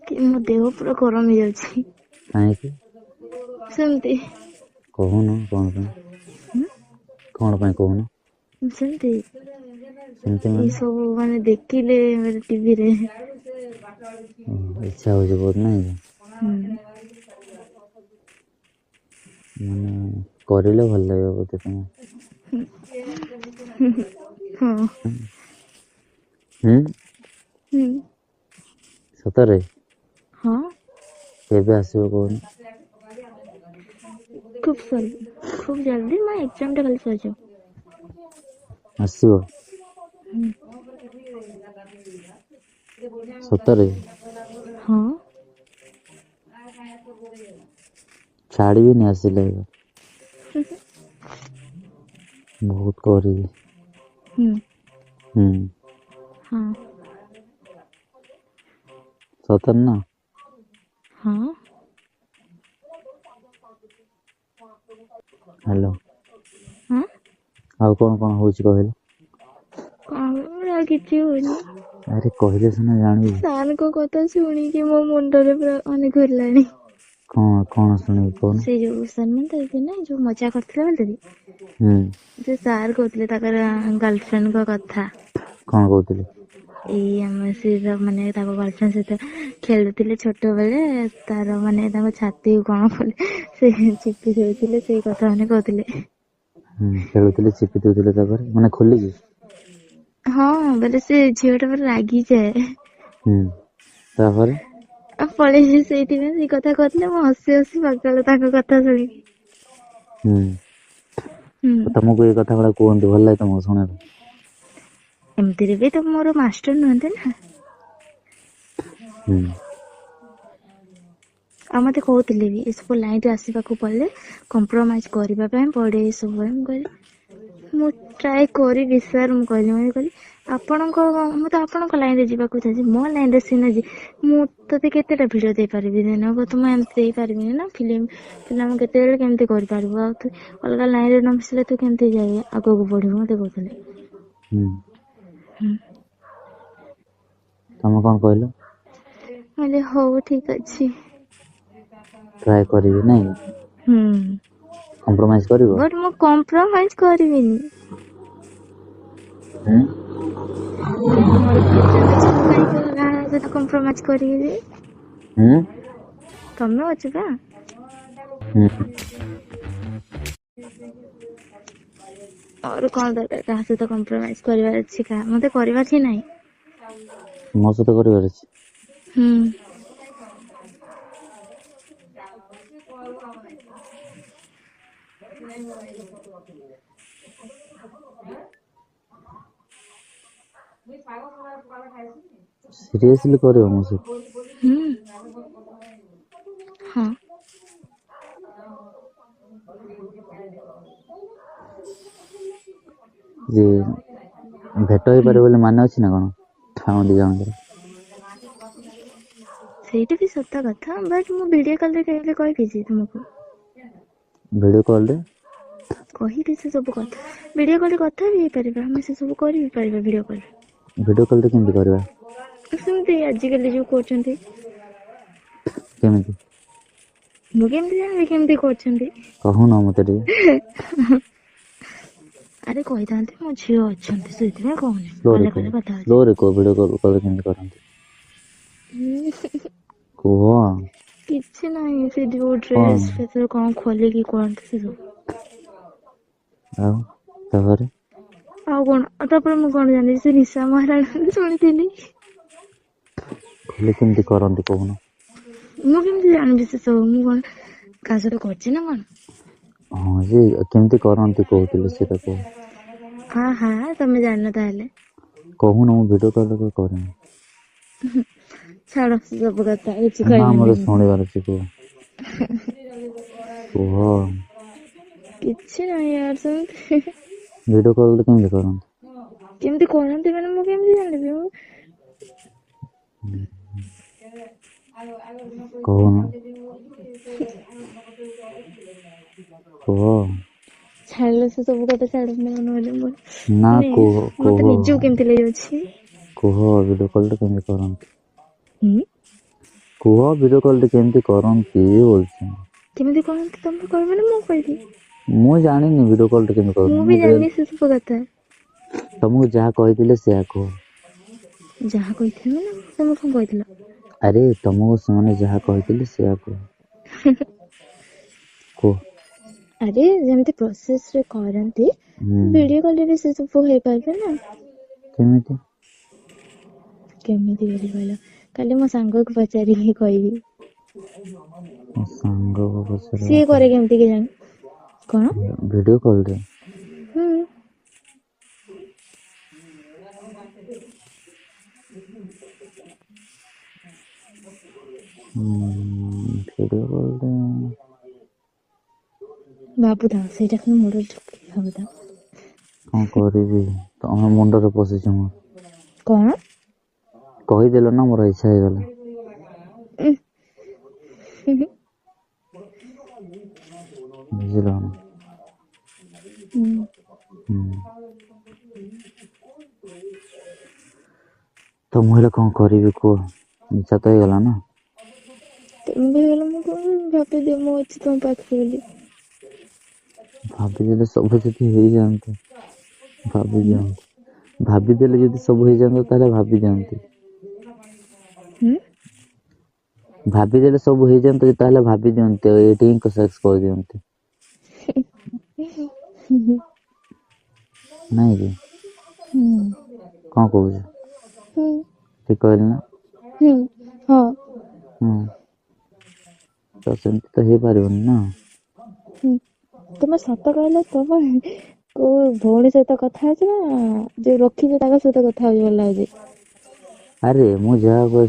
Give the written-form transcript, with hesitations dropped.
कि ମୋ ଦେହ ପୁରା ଗରମ ହେଇଯାଉଛି କାହିଁକି ସେମିତି କହୁନ କଣ ପାଇଁ? କଣ ପାଇଁ କହୁନ? ସେମିତି ସେମିତି ଏଇ ମାନେ ସବୁ ମାନେ ଦେଖିଲେ ଟିଭିରେ। ଇଚ୍ଛା ହଉଛି ବହୁତ ନାଇଁ କି? ମାନେ କରିଲେ ଭଲ ଲାଗିବ ବୋଧେ ତମକୁ? ହଁ। ହୁଁ ହୁଁ। ସତରେ? ହଁ। କେବେ ଆସିବ କହୁନ? ଖୁବ ଜଲ୍ଦି ମୋ ଏକ୍ଜାମ ଟା ଖାଲି ସରିଯାଉ। ଆସିବ ସତରେ? ହଁ। ଛାଡ଼ିବିନି ଆସିଲେ ବହୁତ କରିବି। ହୁଁ। ହଁ। ସତରେ ନା? ହଁ। ହ୍ୟାଲୋ। ହଁ। ଆଉ କଣ ହଉଛି କହିଲ? କଣ ଆଉ କିଛି ହଉନି। ଆରେ କହିଲେ ସିନା ଜାଣିବି। ସାରଙ୍କ କଥା ଶୁଣିକି ମୋ ମୁଣ୍ଡରେ ପୁରା ମାନେ ଘୁରିଲାଣି। କଣ ଶୁଣିବି କହୁନ? ସେ ଯୋଉ ସନମନ୍ତ ନା ଯୋଉ ମଜା କରିଥିଲା ବୋଲିକି ହୁଁ। ସେ ସାର୍ କହୁଥିଲେ ତାଙ୍କର ଗାର୍ଲଫ୍ରେଣ୍ଡଙ୍କ କଥା। କଣ କହୁଥିଲେ? ଏଇ ଆମ ସେ ମାନେ ତାଙ୍କ ଗାର୍ଲଫ୍ରେଣ୍ଡ ସହିତ ଖେଳୁଥିଲେ ଛୋଟ ବେଳେ ତାର ମାନେ ତାଙ୍କ ଛାତି କଣ କଲେ ସେ ଚିପି ଦେଇଥିଲେ ସେଇ କଥା ମାନେ କହୁଥିଲେ। ଖେଳୁଥିଲେ ଚିପି ଦଉଥିଲେ ତାପରେ ମାନେ ଖୋଲିକି? ହଁ ବୋଲେ ସେ ଝିଅ ଟା ପୁରା ରାଗିଯାଏ। ହୁଁ ତାପରେ? ଆଉ ପଳେଇଛି ସେଇଥିପାଇଁ ସେଇ କଥା କହୁଥିଲେ ମୁଁ ହସି ହସି ପାଗଳ ତାଙ୍କ କଥା ଶୁଣିକି। ତମକୁ ଏଇ କଥା ଗୁଡା କୁହନ୍ତି ଭଲ ଲାଗେ ତମକୁ ଶୁଣିବାକୁ? ଏମିତିରେ ବି ତ ମୋର ମାଷ୍ଟର ନୁହନ୍ତି ନା। ହୁଁ। ଆଉ ମତେ କହୁଥିଲେ ବି ଏସବୁ ଲାଇନରେ ଆସିବାକୁ ପଡିଲେ କମ୍ପ୍ରୋମାଇଜ କରିବା ପାଇଁ ପଡେ ଏ ସବୁ ମୁଁ କହିଲି ମୁଁ ଟ୍ରାଏ କରିବି ସାର୍ ମୁଁ କହିଲି ମୁଁ ତ ଆପଣଙ୍କ ଲାଇନ ରେ ଯିବାକୁ ଚାହୁଁଛି ମୋ ଲାଇନ ରେ ସିନା ମୁଁ ତତେ କେତେଟା ଭିଡିଓ ଦେଇପାରିବି ଦିନକୁ ତ ମୁଁ ଏମିତି ଦେଇପାରିବିନି ନା ଫିଲ୍ମ ମୁଁ କେତେବେଳେ କେମିତି କରିପାରିବୁ ଆଉ ତୁ ଅଲଗା ଲାଇନ ରେ ନ ମିଶିଲେ ତୁ କେମିତି ଯାଇ ଆଗକୁ ବଢିବୁ ମତେ କହୁଥିଲେ। ହୁଁ। ହୁଁ। ତମେ କଣ କହିଲ? ମୁଁ କହିଲି ହଉ ଠିକ ଅଛି। ଟ୍ରାଏ କରିବି ନାଇଁ? ହୁଁ କମ୍ପ୍ରୋମାଇଜ କରିବ? ବଟ ମୁଁ କମ୍ପ୍ରୋମାଇଜ କରିବିନି। ମୋର ଫ୍ୟୁଚର ଅଛି ମୁଁ କାହିଁକି କାହା ସହିତ କମ୍ପ୍ରୋମାଇଜ କରିବି ଯେ? ହୁଁ। ତମେ ଅଛ ବା? ହୁଁ। ମୋର କଣ ଦରକାର କାହା ସହିତ କମ୍ପ୍ରୋମାଇଜ କରିବାର ଅଛି ମତେ କରିବାର ହିଁ ନାହିଁ। ମୋ ସହିତ କରିବାର ଅଛି? ହୁଁ। ସିରିୟସଲି କରିବ ମୋ ସହିତ? ହୁଁ ହଁ। ଯେ ଭେଟ ହୁଁ ହେଇପାରିବ ବୋଲି ମାନେ ଅଛି ନା କଣ ଆମ ଦି ଜଣଙ୍କର? ସେଇଟା ବି ସତ କଥା ବଟ ମୁଁ ଭିଡିଓ କଲରେ କେବେ କହିବି ଯେ ତୁମକୁ? ଭିଡିଓ କଲ ରେ? କହିବି ସେ ସବୁ କଥା ଭିଡିଓ କଲରେ କଥା ବି ହେଇପାରିବା ଆମେ ସେ ସବୁ କରି ବି ପାରିବା ଭିଡିଓ କଲ ରେ। ଭିଡିଓ କଲ ରେ କେମିତି କରିବା? ସେମିତି ଆଜିକାଲି ଯୋଉ କରୁଛନ୍ତି। କେମିତି? ମୁଁ କେମିତି ଜାଣିବି କେମିତି କରୁଛନ୍ତି? କହୁନ ମତେ ଟିକେ? ଆରେ କହିଥାନ୍ତି ମୋ ଝିଅ ଅଛନ୍ତି ସେଇଥିପାଇଁ କହୁନି ସ୍ଲୋରେ କଲେ କୁହ କଲେ କଥା ହଉଛି। ସ୍ଲୋରେ କୁହ ଭିଡିଓ କଲ କେମିତି କରନ୍ତି? କୁହ। କିଛି ନାହିଁ ସେ ଯୋଉ କଣ ଡ୍ରେସ ସେଥିରେ କଣ ଖୋଲିକି କରନ୍ତି ସେ ସବୁ। ଆଉ ତାପରେ? ଆଉ କଣ ଆଉ ତାପରେ ମୁଁ କଣ ଜାଣିଲି ସେ ନିଶା ମହାରାଣା ଶୁଣିଥିଲି। ହେଲେ କେମିତି କରନ୍ତି କହୁନ? ମୁଁ କେମିତି ଜାଣିବି ସେ ସବୁ ମୁଁ କଣ କାହା ସହିତ କରିଛି ନା କଣ? ହଁ ଯେ କେମିତି କରନ୍ତି କହୁଥିଲେ ସେଇଟା କୁହ? ହଁ ହଁ ତମେ ଜାଣିନ ତାହେଲେ? କହୁନ ମୁଁ ଭିଡିଓ କଲ ରେ କେବେ କରିନି। ଛାଡ ସେ ସବୁ କଥା କିଛି ନା ମତେ କହିବିନି ଶୁଣିବାର ଅଛି କୁହ ମୁଁ। କୁହ। କିଛି ନାହିଁ ୟାର ସେମିତି। ଭିଡିଓ କଲ ରେ କେମିତି କରନ୍ତି? କେମିତି କରନ୍ତି ମାନେ ମୁଁ କେମିତି ଜାଣିବି ମୁଁ କହୁନ କୁହ। ଛାଡିଲେ ସେ ସବୁ କଥା ଛାଡ ନହେଲେ ନା ମାନେ କୁହ କୁହ ମତେ ନିଜକୁ କେମିତି ଲାଗିଯାଉଛି। କୁହ ଭିଡିଓ କଲ ଟା କେମିତି କରନ୍ତି? ହୁଁ କୁହ ଭିଡ଼ିଓ କଲ୍ ଟେ କେମିତି କରନ୍ତି ବୋଲୁଛି। କେମିତି କରନ୍ତି ତମେ କହିବ ନା ମୁଁ କହିବି? ମୁଁ ଜାଣିନି ଭିଡ଼ିଓ କଲ୍ ଟେ କେମିତି ମୁଁ କରନ୍ତି। ବି ଜାଣିନି ସେ ସବୁ କଥା। ତମକୁ ଯାହା କହିଥିଲେ ସେୟା କୁହ। ଯାହା କହିଥିଲି ନା ତମେ କଣ କହିଥିଲ? ଆରେ ତମକୁ ସେମାନେ ଯାହା କହିଥିଲେ ସେୟା କୁହ। କୁହ। ଆରେ ଯେମିତି ପ୍ରୋସେସ ରେ କରନ୍ତି ହୁଁ ଭିଡିଓ କଲ୍ ରେ ବି ସେ ସବୁ ହେଇପାରିବ ନା। କେମିତି? କେମିତି ବୋଲି କହିଲ କାଲି ମୋ ସାଙ୍ଗକୁ ପଚାରିକି କହିବି। ମୋ ସାଙ୍ଗକୁ ସିଏ ପଚାରିବ କରେ କେମିତି କେଜାଣି? କଣ? ଭିଡ଼ିଓ କଲ୍ ରେ? ହୁଁ। ଭିଡ଼ିଓ କଲ୍ ରେ ଭାବୁଥାଅ ସେଇଟା ଖାଲି ମୁଣ୍ଡରେ ଢୁକେଇ ଭାବୁଥାଅ। କଣ କରିବି ତମ ମୁଣ୍ଡରେ ପଶିଛି ମୋର। କଣ? କହିଦେଲ ନା ମୋର ଇଚ୍ଛା ହେଇଗଲା। ଉଁ, ହୁଁ ହୁଁ। ବୁଝିଲ ନା? ହୁଁ। ହୁଁ। ତ ମୁଁ ହେଲେ କଣ କରିବି କୁହ ଇଚ୍ଛା ତ ହେଇଗଲା ନା। ତମେ ବି ହେଇଗଲେ ମୁଁ କଣ ଭାବିଦିଅ ମୁଁ ଅଛି ତମ ପାଖରେ ବୋଲି। ଭାବିଦେଲେ ସବୁ ଯଦି ହେଇଯାଆନ୍ତା ଭାବି ହୁଁ ଦିଅନ୍ତି। ଭାବିଦେଲେ ଯଦି ସବୁ ହେଇଯାନ୍ତା ତାହେଲେ ଭାବି ଦିଅନ୍ତି। ହୁଁ। ଭାବିଦେଲେ ସବୁ ହେଇଯାନ୍ତା ତାହେଲେ ଭାବି ଦିଅନ୍ତି ଆଉ ଏଇଠି ହିଁ ସେକ୍ସ କରିଦିଅନ୍ତି। ନାଇଁ କି? ହୁଁ। କଣ କହୁଛୁ? ହୁଁ। ଠିକ୍ କହିଲି ନା? ହୁଁ ହଁ। ହୁଁ ତ ସେମିତି ତ ହେଇପାରିବନି ନା। ହୁଁ ତମେ ସତ କହିଲ ତମେ କୋଉ ଭଉଣୀ ସହିତ କଥା ହଉଛ ନା ଯୋଉ ରଖିଛ ତାଙ୍କ ସହିତ କଥା ହଉଛ ଭଲ ଲାଗୁଛି? ଆରେ ମୁଁ ଯାହା କହୁଛି